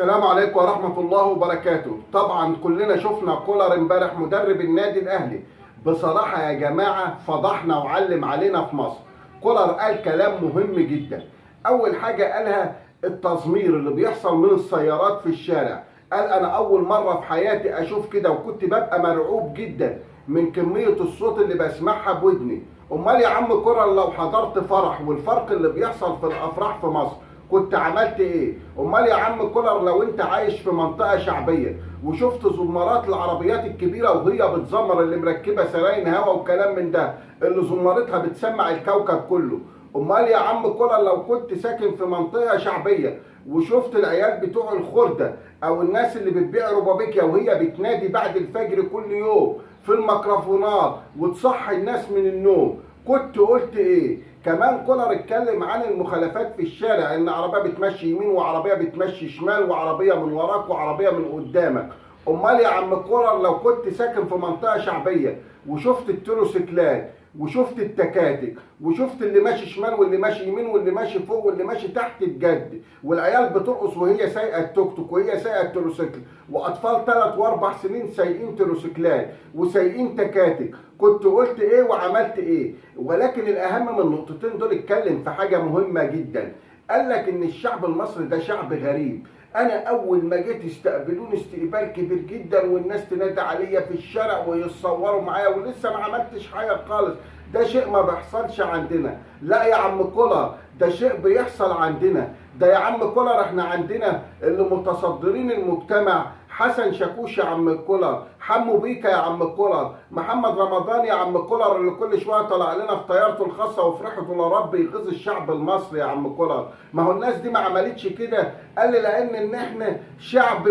السلام عليكم ورحمة الله وبركاته. طبعا كلنا شفنا كولر امبارح مدرب النادي الاهلي. بصراحة يا جماعة فضحنا وعلم علينا في مصر. كولر قال كلام مهم جدا. اول حاجة قالها التزمير اللي بيحصل من السيارات في الشارع. قال انا اول مرة في حياتي اشوف كده، وكنت ببقى مرعوب جدا من كمية الصوت اللي بسمعها بودني. امال يا عم كولر لو حضرت فرح والفرق اللي بيحصل في الافراح في مصر كنت عملت ايه؟ امال يا عم كولر لو انت عايش في منطقه شعبيه وشفت زمارات العربيات الكبيره وهي بتزمر، اللي مركبه سراين هوا وكلام من ده، اللي زمارتها بتسمع الكوكب كله. امال يا عم كولر لو كنت ساكن في منطقه شعبيه وشفت العيال بتوع الخرده او الناس اللي بتبيع ربابيكيا وهي بتنادي بعد الفجر كل يوم في الميكروفونات وتصحي الناس من النوم، كنت قلت ايه؟ كمان كولر اتكلم عن المخالفات في الشارع، ان عربيه بتمشي يمين وعربيه بتمشي شمال وعربيه من وراك وعربيه من قدامك. امال يا عم كولر لو كنت ساكن في منطقه شعبيه وشفت التروسيكلات وشفت التكاتك وشفت اللي ماشي شمال واللي ماشي يمين واللي ماشي فوق واللي ماشي تحت بجد، والعيال بترقص وهي سايقه التوك توك وهي سايقه التروسيكل، واطفال 3 و4 سنين سايقين تروسيكلات وسايقين تكاتك، كنت قلت ايه وعملت ايه؟ ولكن الاهم من النقطتين دول اتكلم في حاجه مهمه جدا. قال لك ان الشعب المصري ده شعب غريب. انا اول ما جيت استقبلوني استقبال كبير جدا، والناس تنادي عليا في الشارع ويتصوروا معايا ولسه ما عملتش حاجه خالص. ده شيء ما بيحصلش عندنا. لا يا عم كولر، ده شيء بيحصل عندنا. ده يا عم كولر احنا عندنا اللي متصدرين المجتمع حسن شاكوش يا عم كولر، حمو بيكا يا عم كولر، محمد رمضان يا عم كولر، اللي كل شويه طلع لنا في طيارته الخاصه وفرحته لرب يغيظ الشعب المصري يا عم كولر. ما هو الناس دي ما عملتش كده. قال لي لان احنا شعب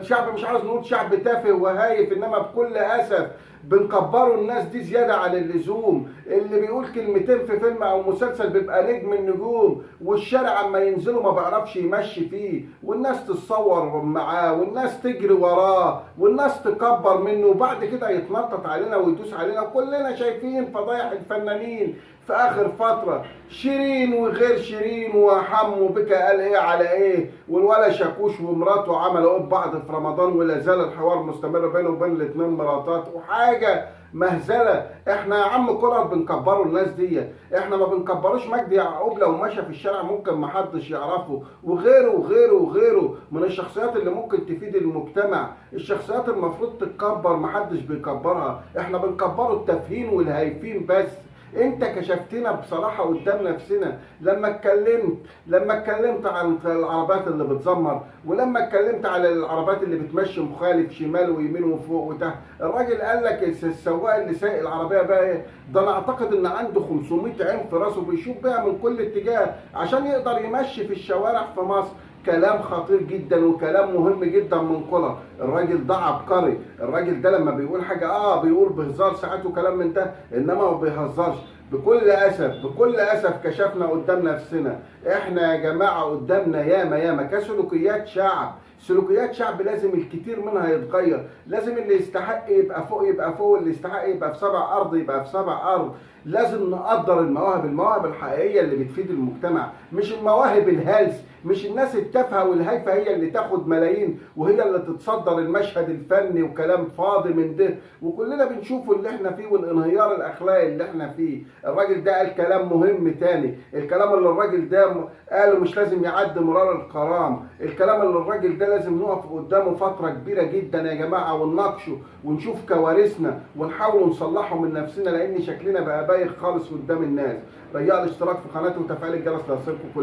شعب مش عاوز نقول شعب تافه وهايف، انما بكل اسف بنكبروا الناس دي زياده عن اللزوم. اللي بيقول كلمتين في فيلم او مسلسل بيبقى نجم النجوم، والشارع اما ينزلوا ما بيعرفش يمشي فيه، والناس تتصور معاه والناس تجري وراه والناس تكبر منه، وبعد كده يتنطط علينا ويدوس علينا. كلنا شايفين فضايح الفنانين في اخر فتره، شيرين وغير شيرين وحمو بيكا قال ايه على ايه، والولا شاكوش ومراته عملوا ايه ببعض في رمضان، ولا زال الحوار مستمر بينه وبين الاثنين مراتات، وحاجه مهزله. احنا يا عم كولر بنكبروا الناس دي، احنا ما بنكبروش مجدي يعقوب لو مشى في الشارع ممكن ما حدش يعرفه، وغيره وغيره وغيره من الشخصيات اللي ممكن تفيد المجتمع. الشخصيات المفروض تتكبر، ما حدش بيكبرها. احنا بنكبروا التافهين والهايفين بس. انت كشفتنا بصراحه قدام نفسنا لما اتكلمت عن العربيات اللي بتزمر، ولما اتكلمت على العربيات اللي بتمشي مخالف شمال ويمين وفوق وتحت. الراجل قال لك السواق اللي سايق العربيه بقى ايه؟ ده انا اعتقد ان عنده 500 عين في راسه بيشوف بيها من كل اتجاه عشان يقدر يمشي في الشوارع في مصر. كلام خطير جدا وكلام مهم جدا من كولر. الراجل ده عبقري. الراجل ده لما بيقول حاجه بيقول بهزار ساعات وكلام من ده، انما ما بيهزرش. بكل اسف كشفنا قدام نفسنا. احنا يا جماعه قدامنا ياما كسلوكيات شعب. سلوكيات شعب لازم الكتير منها يتغير. لازم اللي يستحق يبقى فوق، واللي يستحق يبقى في 7 ارض يبقى في 7 ارض. لازم نقدر المواهب الحقيقيه اللي بتفيد المجتمع، مش المواهب الهلس، مش الناس التافهه والهايفه هي اللي تاخد ملايين وهي اللي تتصدر المشهد الفني وكلام فاضي من ده. وكلنا بنشوف اللي احنا فيه والانهيار الاخلاقي اللي احنا فيه. الراجل ده قال كلام مهم تاني. الكلام اللي الراجل ده قاله مش لازم يعدي مرار الكرام. الكلام اللي الراجل ده لازم نقف قدامه فتره كبيره جدا يا جماعه ونناقشه ونشوف كوارثنا ونحاول نصلحه من نفسنا، لان شكلنا بقى بايخ خالص قدام الناس. رجاء الاشتراك في قناتي وتفعيل الجرس ليصلكم كل